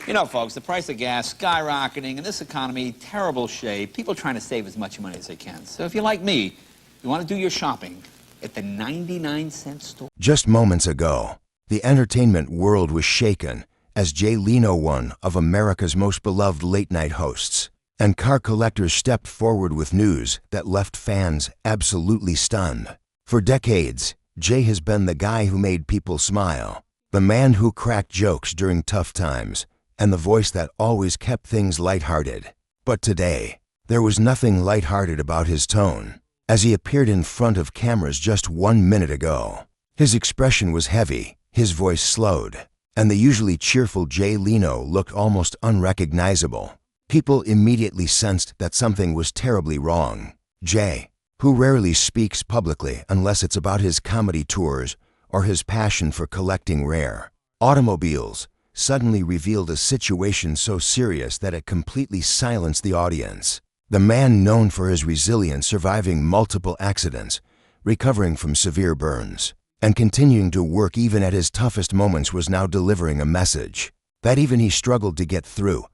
You know, folks, the price of gas skyrocketing, and this economy, terrible shape. People trying to save as much money as they can. So if you're like me, you want to do your shopping at the 99-cent store. Just moments ago, the entertainment world was shaken as Jay Leno, one of America's most beloved late-night hosts, and car collectors stepped forward with news that left fans absolutely stunned. For decades, Jay has been the guy who made people smile, the man who cracked jokes during tough times, and the voice that always kept things lighthearted. But today, there was nothing lighthearted about his tone. As he appeared in front of cameras just 1 minute ago, his expression was heavy, his voice slowed, and the usually cheerful Jay Leno looked almost unrecognizable. People immediately sensed that something was terribly wrong. Jay, who rarely speaks publicly unless it's about his comedy tours or his passion for collecting rare automobiles, suddenly revealed a situation so serious that it completely silenced the audience. The man known for his resilience, surviving multiple accidents, recovering from severe burns, and continuing to work even at his toughest moments, was now delivering a message that even he struggled to get through.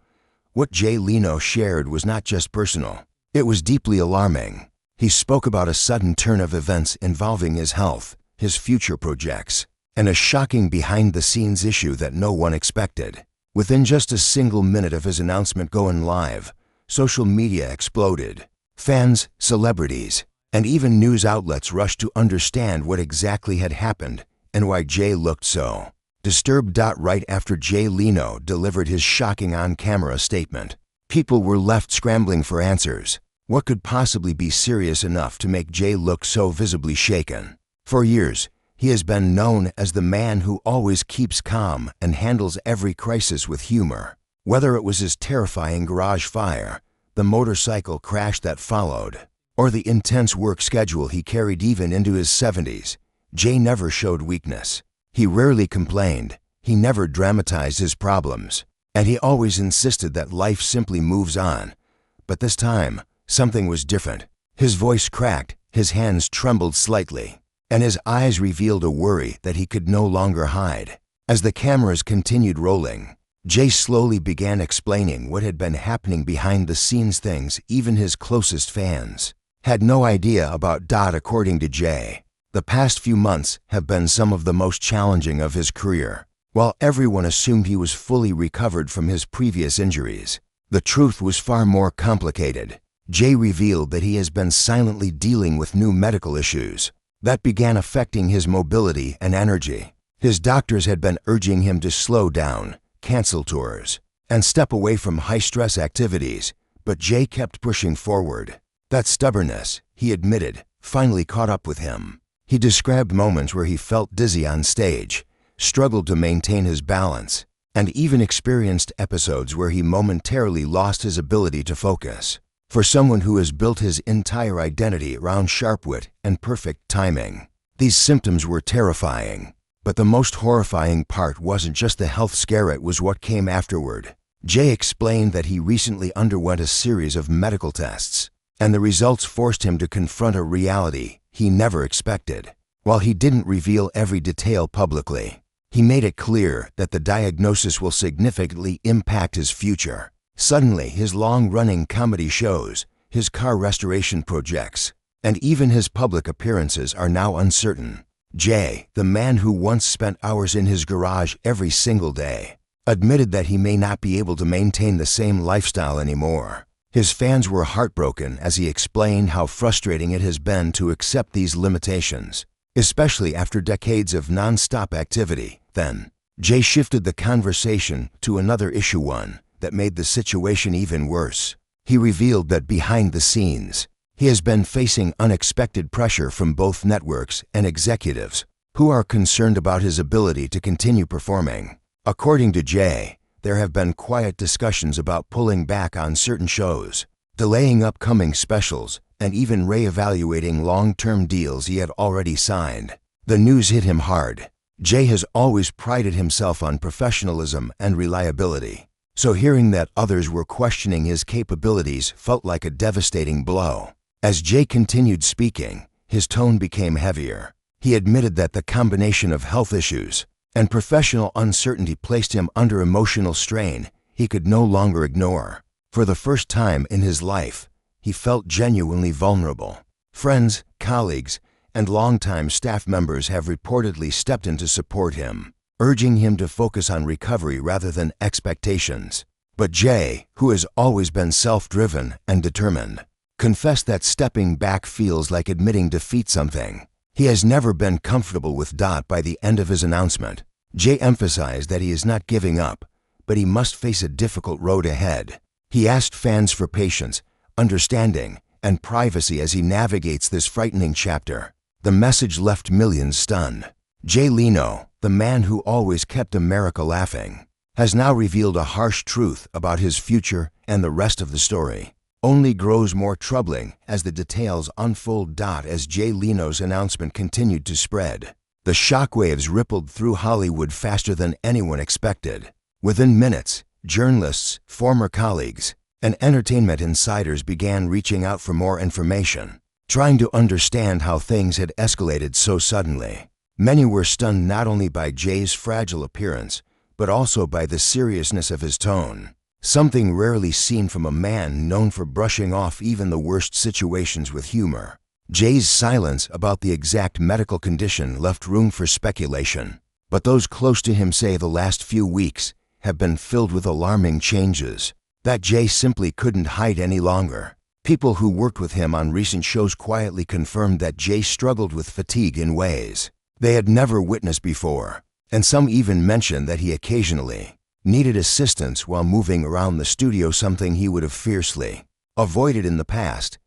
What Jay Leno shared was not just personal, it was deeply alarming. He spoke about a sudden turn of events involving his health, his future projects, and a shocking behind-the-scenes issue that no one expected. Within just a single minute of his announcement going live, social media exploded. Fans, celebrities, and even news outlets rushed to understand what exactly had happened and why Jay looked so disturbed. Right after Jay Leno delivered his shocking on-camera statement, people were left scrambling for answers. What could possibly be serious enough to make Jay look so visibly shaken? For years, he has been known as the man who always keeps calm and handles every crisis with humor. Whether it was his terrifying garage fire, the motorcycle crash that followed, or the intense work schedule he carried even into his 70s, Jay never showed weakness. He rarely complained, he never dramatized his problems, and he always insisted that life simply moves on. But this time, something was different. His voice cracked, his hands trembled slightly, and his eyes revealed a worry that he could no longer hide. As the cameras continued rolling, Jay slowly began explaining what had been happening behind the scenes, things even his closest fans had no idea about. According to Jay, the past few months have been some of the most challenging of his career. While everyone assumed he was fully recovered from his previous injuries, the truth was far more complicated. Jay revealed that he has been silently dealing with new medical issues that began affecting his mobility and energy. His doctors had been urging him to slow down, cancel tours, and step away from high-stress activities, but Jay kept pushing forward. That stubbornness, he admitted, finally caught up with him. He described moments where he felt dizzy on stage, struggled to maintain his balance, and even experienced episodes where he momentarily lost his ability to focus. For someone who has built his entire identity around sharp wit and perfect timing, these symptoms were terrifying. But the most horrifying part wasn't just the health scare, it was what came afterward. Jay explained that he recently underwent a series of medical tests, and the results forced him to confront a reality he never expected. While he didn't reveal every detail publicly, he made it clear that the diagnosis will significantly impact his future. Suddenly, his long-running comedy shows, his car restoration projects, and even his public appearances are now uncertain. Jay, the man who once spent hours in his garage every single day, admitted that he may not be able to maintain the same lifestyle anymore. His fans were heartbroken as he explained how frustrating it has been to accept these limitations, especially after decades of non-stop activity. Then, Jay shifted the conversation to another issue, one that made the situation even worse. He revealed that behind the scenes, he has been facing unexpected pressure from both networks and executives who are concerned about his ability to continue performing. According to Jay, there have been quiet discussions about pulling back on certain shows, delaying upcoming specials, and even reevaluating long-term deals he had already signed. The news hit him hard. Jay has always prided himself on professionalism and reliability, so hearing that others were questioning his capabilities felt like a devastating blow. As Jay continued speaking, his tone became heavier. He admitted that the combination of health issues and professional uncertainty placed him under emotional strain, he could no longer ignore. For the first time in his life, he felt genuinely vulnerable. Friends, colleagues, and longtime staff members have reportedly stepped in to support him, urging him to focus on recovery rather than expectations. But Jay, who has always been self-driven and determined, confessed that stepping back feels like admitting defeat something. He has never been comfortable with Dot by the end of his announcement. Jay emphasized that he is not giving up, but he must face a difficult road ahead. He asked fans for patience, understanding, and privacy as he navigates this frightening chapter. The message left millions stunned. Jay Leno, the man who always kept America laughing, has now revealed a harsh truth about his future, and the rest of the story only grows more troubling as the details unfold. As Jay Leno's announcement continued to spread, the shockwaves rippled through Hollywood faster than anyone expected. Within minutes, journalists, former colleagues, and entertainment insiders began reaching out for more information, trying to understand how things had escalated so suddenly. Many were stunned not only by Jay's fragile appearance, but also by the seriousness of his tone, something rarely seen from a man known for brushing off even the worst situations with humor. Jay's silence about the exact medical condition left room for speculation, but those close to him say the last few weeks have been filled with alarming changes that Jay simply couldn't hide any longer. People who worked with him on recent shows quietly confirmed that Jay struggled with fatigue in ways they had never witnessed before, and some even mentioned that he occasionally needed assistance while moving around the studio, something he would have fiercely avoided in the past.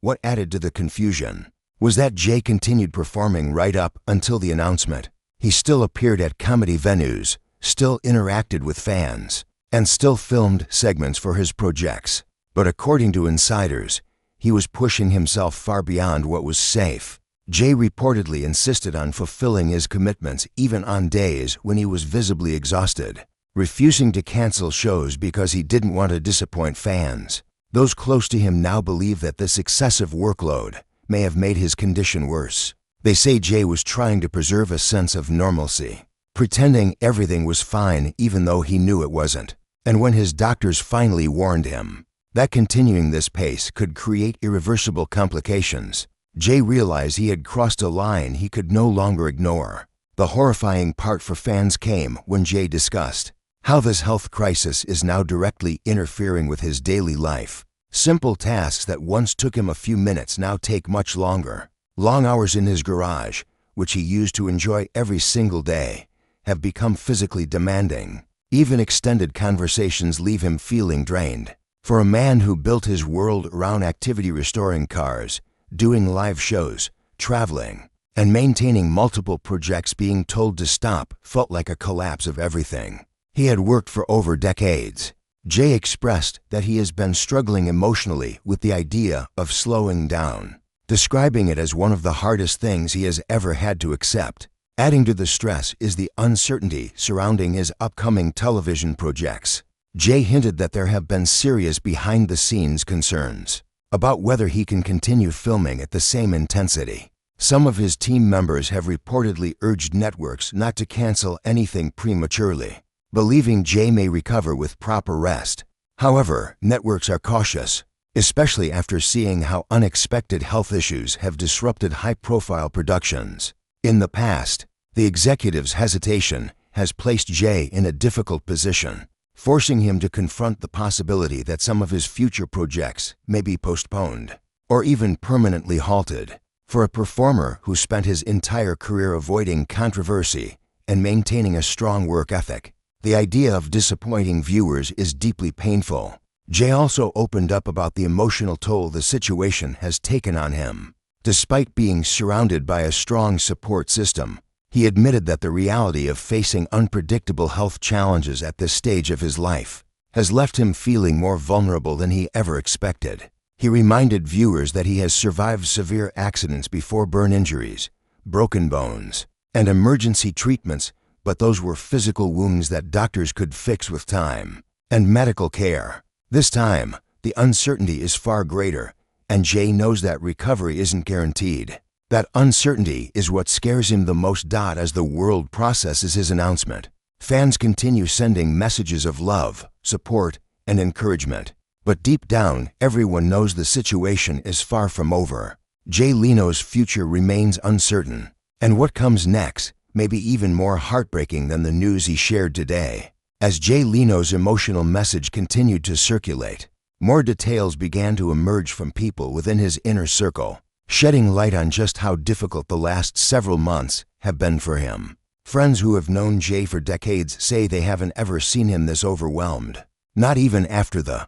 What added to the confusion was that Jay continued performing right up until the announcement. He still appeared at comedy venues, still interacted with fans, and still filmed segments for his projects. But according to insiders, he was pushing himself far beyond what was safe. Jay reportedly insisted on fulfilling his commitments even on days when he was visibly exhausted, refusing to cancel shows because he didn't want to disappoint fans. Those close to him now believe that this excessive workload may have made his condition worse. They say Jay was trying to preserve a sense of normalcy, pretending everything was fine even though he knew it wasn't. And when his doctors finally warned him that continuing this pace could create irreversible complications, Jay realized he had crossed a line he could no longer ignore. The horrifying part for fans came when Jay discussed how this health crisis is now directly interfering with his daily life. Simple tasks that once took him a few minutes now take much longer. Long hours in his garage, which he used to enjoy every single day, have become physically demanding. Even extended conversations leave him feeling drained. For a man who built his world around activity, restoring cars, doing live shows, traveling, and maintaining multiple projects, being told to stop felt like a collapse of everything he had worked for over decades. Jay expressed that he has been struggling emotionally with the idea of slowing down, describing it as one of the hardest things he has ever had to accept. Adding to the stress is the uncertainty surrounding his upcoming television projects. Jay hinted that there have been serious behind-the-scenes concerns about whether he can continue filming at the same intensity. Some of his team members have reportedly urged networks not to cancel anything prematurely, believing Jay may recover with proper rest. However, networks are cautious, especially after seeing how unexpected health issues have disrupted high-profile productions. In the past, the executive's hesitation has placed Jay in a difficult position, forcing him to confront the possibility that some of his future projects may be postponed or even permanently halted. For a performer who spent his entire career avoiding controversy and maintaining a strong work ethic, the idea of disappointing viewers is deeply painful. Jay also opened up about the emotional toll the situation has taken on him. Despite being surrounded by a strong support system, he admitted that the reality of facing unpredictable health challenges at this stage of his life has left him feeling more vulnerable than he ever expected. He reminded viewers that he has survived severe accidents before, burn injuries, broken bones, and emergency treatments, but those were physical wounds that doctors could fix with time and medical care. This time, the uncertainty is far greater, and Jay knows that recovery isn't guaranteed. That uncertainty is what scares him the most. As the world processes his announcement, Fans continue sending messages of love, support, and encouragement. But deep down, everyone knows the situation is far from over. Jay Leno's future remains uncertain, and what comes next may be even more heartbreaking than the news he shared today. As Jay Leno's emotional message continued to circulate, more details began to emerge from people within his inner circle, shedding light on just how difficult the last several months have been for him. Friends who have known Jay for decades say they haven't ever seen him this overwhelmed, not even after the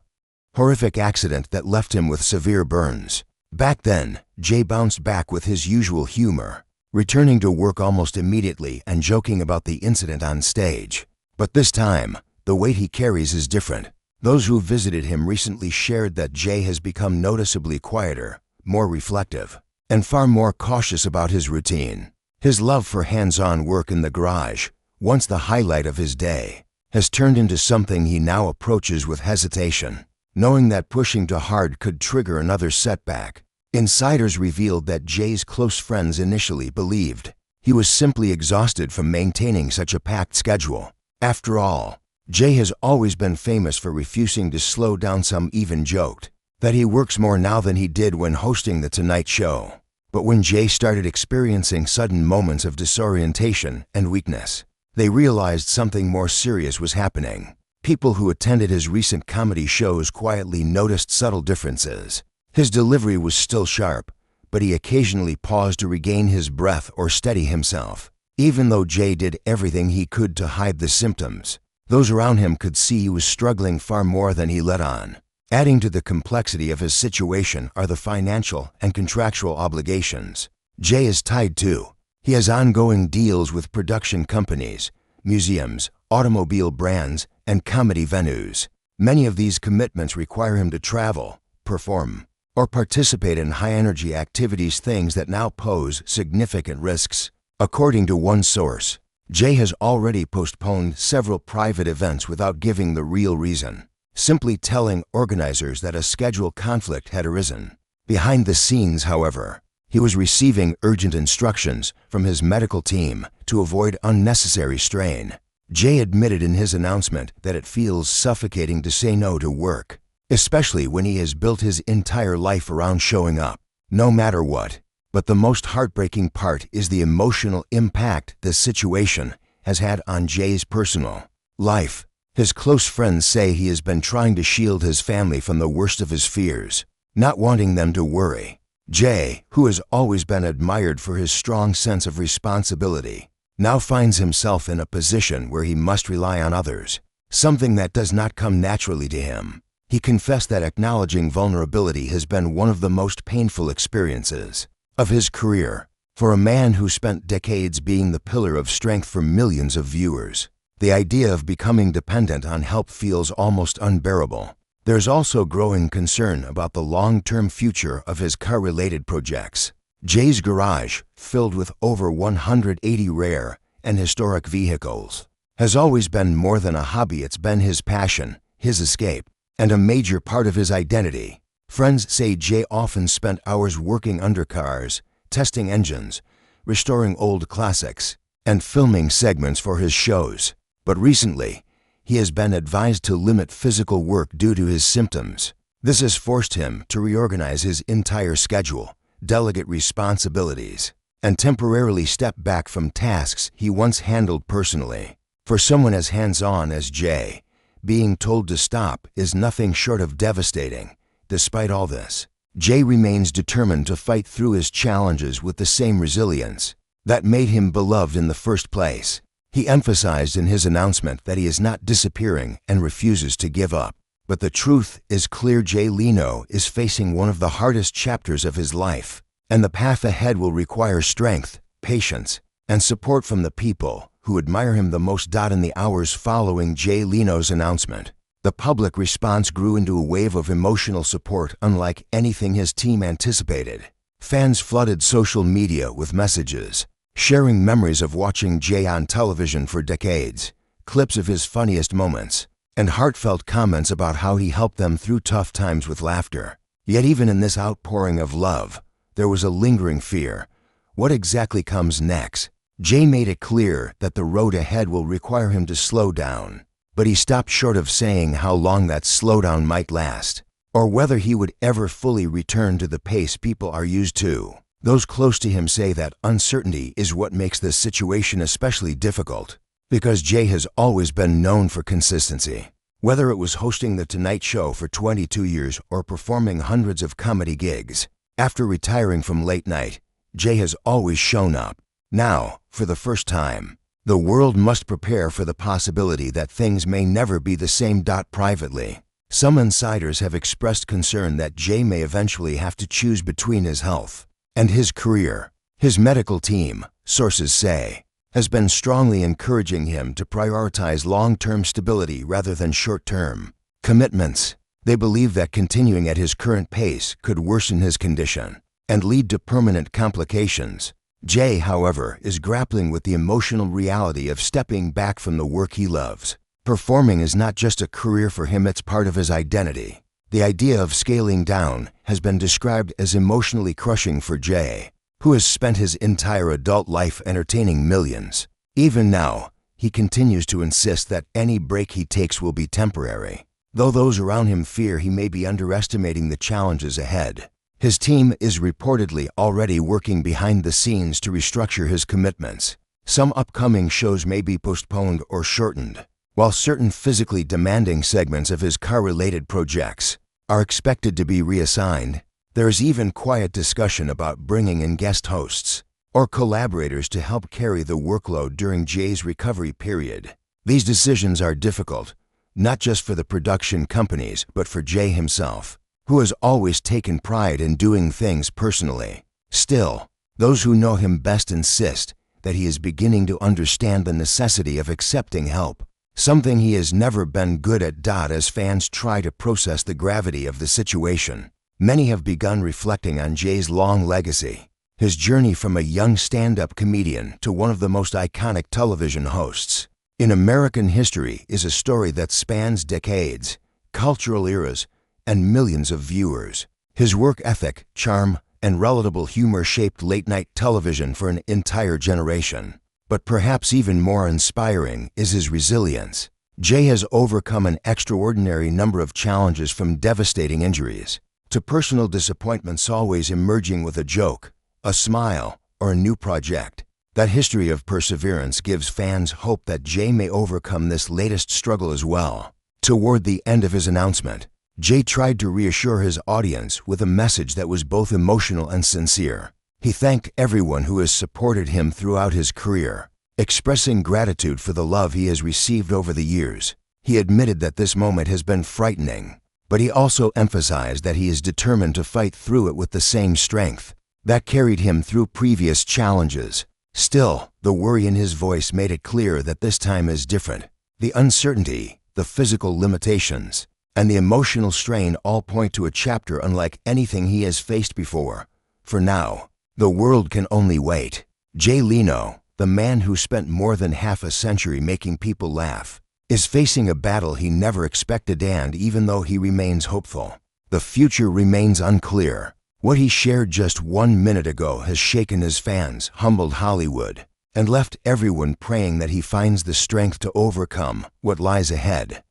horrific accident that left him with severe burns. Back then, Jay bounced back with his usual humor, returning to work almost immediately and joking about the incident on stage. But this time, the weight he carries is different. Those who visited him recently shared that Jay has become noticeably quieter, more reflective, and far more cautious about his routine. His love for hands-on work in the garage, once the highlight of his day, has turned into something he now approaches with hesitation, knowing that pushing too hard could trigger another setback. Insiders revealed that Jay's close friends initially believed he was simply exhausted from maintaining such a packed schedule. After all, Jay has always been famous for refusing to slow down. Some even joked that he works more now than he did when hosting The Tonight Show. But when Jay started experiencing sudden moments of disorientation and weakness, they realized something more serious was happening. People who attended his recent comedy shows quietly noticed subtle differences. His delivery was still sharp, but he occasionally paused to regain his breath or steady himself. Even though Jay did everything he could to hide the symptoms, those around him could see he was struggling far more than he let on. Adding to the complexity of his situation are the financial and contractual obligations Jay is tied to. He has ongoing deals with production companies, museums, automobile brands, and comedy venues. Many of these commitments require him to travel, perform, or participate in high-energy activities, things that now pose significant risks. According to one source, Jay has already postponed several private events without giving the real reason, simply telling organizers that a schedule conflict had arisen. Behind the scenes, however, he was receiving urgent instructions from his medical team to avoid unnecessary strain. Jay admitted in his announcement that it feels suffocating to say no to work, especially when he has built his entire life around showing up, no matter what. But the most heartbreaking part is the emotional impact this situation has had on Jay's personal life. His close friends say he has been trying to shield his family from the worst of his fears, not wanting them to worry. Jay, who has always been admired for his strong sense of responsibility, now finds himself in a position where he must rely on others, something that does not come naturally to him. He confessed that acknowledging vulnerability has been one of the most painful experiences of his career. For a man who spent decades being the pillar of strength for millions of viewers, the idea of becoming dependent on help feels almost unbearable. There's also growing concern about the long-term future of his car-related projects. Jay's garage, filled with over 180 rare and historic vehicles, has always been more than a hobby. It's been his passion, his escape, and a major part of his identity. Friends say Jay often spent hours working under cars, testing engines, restoring old classics, and filming segments for his shows. But recently, he has been advised to limit physical work due to his symptoms. This has forced him to reorganize his entire schedule, delegate responsibilities, and temporarily step back from tasks he once handled personally. For someone as hands-on as Jay, being told to stop is nothing short of devastating. Despite all this, Jay remains determined to fight through his challenges with the same resilience that made him beloved in the first place. He emphasized in his announcement that he is not disappearing and refuses to give up. But the truth is clear: Jay Leno is facing one of the hardest chapters of his life, and the path ahead will require strength, patience, and support from the people who admire him the most. In the hours following Jay Leno's announcement, the public response grew into a wave of emotional support unlike anything his team anticipated. Fans flooded social media with messages, sharing memories of watching Jay on television for decades, clips of his funniest moments, and heartfelt comments about how he helped them through tough times with laughter. Yet even in this outpouring of love, there was a lingering fear. What exactly comes next? Jay made it clear that the road ahead will require him to slow down, but he stopped short of saying how long that slowdown might last, or whether he would ever fully return to the pace people are used to. Those close to him say that uncertainty is what makes this situation especially difficult, because Jay has always been known for consistency. Whether it was hosting The Tonight Show for 22 years or performing hundreds of comedy gigs, after retiring from late night, Jay has always shown up. Now, for the first time, the world must prepare for the possibility that things may never be the same. Privately, some insiders have expressed concern that Jay may eventually have to choose between his health and his career. His medical team, sources say, has been strongly encouraging him to prioritize long-term stability rather than short-term commitments. They believe that continuing at his current pace could worsen his condition and lead to permanent complications. Jay, however, is grappling with the emotional reality of stepping back from the work he loves. Performing is not just a career for him, it's part of his identity. The idea of scaling down has been described as emotionally crushing for Jay, who has spent his entire adult life entertaining millions. Even now, he continues to insist that any break he takes will be temporary, though those around him fear he may be underestimating the challenges ahead. His team is reportedly already working behind the scenes to restructure his commitments. Some upcoming shows may be postponed or shortened, while certain physically demanding segments of his car-related projects are expected to be reassigned. There is even quiet discussion about bringing in guest hosts or collaborators to help carry the workload during Jay's recovery period. These decisions are difficult, not just for the production companies, but for Jay himself, who has always taken pride in doing things personally. Still, those who know him best insist that he is beginning to understand the necessity of accepting help, something he has never been good at. As fans try to process the gravity of the situation, many have begun reflecting on Jay's long legacy. His journey from a young stand-up comedian to one of the most iconic television hosts in American history is a story that spans decades, cultural eras, and millions of viewers. His work ethic, charm, and relatable humor shaped late-night television for an entire generation. But perhaps even more inspiring is his resilience. Jay has overcome an extraordinary number of challenges, from devastating injuries to personal disappointments, always emerging with a joke, a smile, or a new project. That history of perseverance gives fans hope that Jay may overcome this latest struggle as well. Toward the end of his announcement, Jay tried to reassure his audience with a message that was both emotional and sincere. He thanked everyone who has supported him throughout his career, expressing gratitude for the love he has received over the years. He admitted that this moment has been frightening, but he also emphasized that he is determined to fight through it with the same strength that carried him through previous challenges. Still, the worry in his voice made it clear that this time is different. The uncertainty, the physical limitations, and the emotional strain all point to a chapter unlike anything he has faced before. For now, the world can only wait. Jay Leno, the man who spent more than half a century making people laugh, is facing a battle he never expected, and even though he remains hopeful, the future remains unclear. What he shared just 1 minute ago has shaken his fans, humbled Hollywood, and left everyone praying that he finds the strength to overcome what lies ahead.